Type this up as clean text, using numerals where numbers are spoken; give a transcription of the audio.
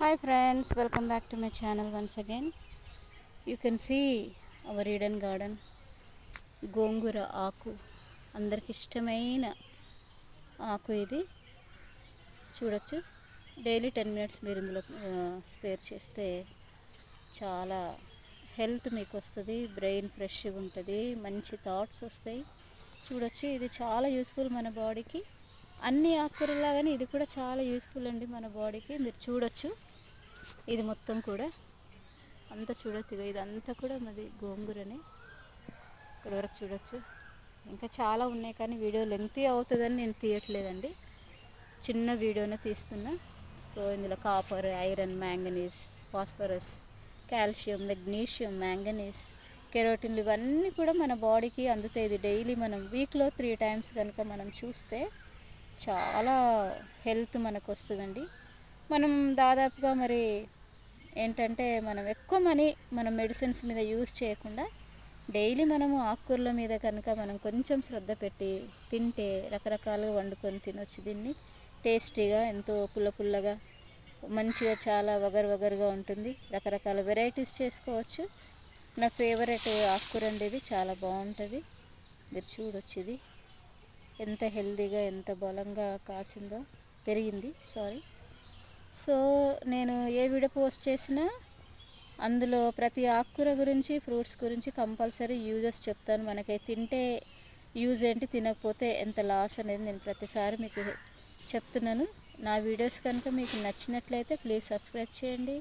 Hi friends, welcome back to my channel once again. You can see our Eden garden. గోంగూర ఆకు అందరికి ఇష్టమైన ఆకు ఇది. చూడొచ్చు. డైలీ 10 minutes మీరు ఇందులో స్పేర్ చేస్తే చాలా హెల్త్ మీకు వస్తుంది, బ్రెయిన్ ఫ్రెష్గా ఉంటుంది, మంచి థాట్స్ వస్తాయి. చూడొచ్చు, ఇది చాలా యూస్ఫుల్ మన బాడీకి. అన్ని ఆకుకూరలాగానే ఇది కూడా చాలా యూస్ఫుల్ అండి మన బాడీకి. మీరు చూడొచ్చు, ఇది మొత్తం కూడా అంతా చూడొచ్చు. ఇదంతా కూడా మాది గోంగూరనే. ఇక్కడ వరకు చూడొచ్చు. ఇంకా చాలా ఉన్నాయి కానీ వీడియో లెంగ్తీ అవుతుందని నేను తీయట్లేదండి, చిన్న వీడియోనే తీస్తున్నా. సో ఇందులో copper, iron, manganese, phosphorus, calcium, magnesium, manganese, కెరోటిన్లు ఇవన్నీ కూడా మన బాడీకి అందుతాయి. ఇది డైలీ మనం వీక్లో 3 times కనుక మనం చూస్తే చాలా హెల్త్ మనకు వస్తుందండి. మనం దాదాపుగా మరి ఏంటంటే మనం ఎక్కువ మనీ మనం మెడిసిన్స్ మీద యూజ్ చేయకుండా డైలీ మనము ఆకుకూరల మీద కనుక మనం కొంచెం శ్రద్ధ పెట్టి తింటే రకరకాలుగా వండుకొని తినొచ్చు. దీన్ని టేస్టీగా, ఎంతో పుల్ల పుల్లగా, మంచిగా, చాలా వగరుగా ఉంటుంది. రకరకాల వెరైటీస్ చేసుకోవచ్చు. నా ఫేవరెట్ ఆకుకూర అండి ఇది, చాలా బాగుంటుంది. మీరు చూడొచ్చు, ఇది ఎంత హెల్తీగా, ఎంత బలంగా కాసిందో, పెరిగింది సారీ. సో నేను ఏ వీడియో పోస్ట్ చేసినా అందులో ప్రతి ఆకుకూర గురించి, ఫ్రూట్స్ గురించి కంపల్సరీ యూజెస్ చెప్తాను. మనకి తింటే యూజ్ ఏంటి, తినకపోతే ఎంత లాస్ అనేది నేను ప్రతిసారి మీకు చెప్తున్నాను. నా వీడియోస్ కనుక మీకు నచ్చినట్లయితే ప్లీజ్ సబ్స్క్రైబ్ చేయండి,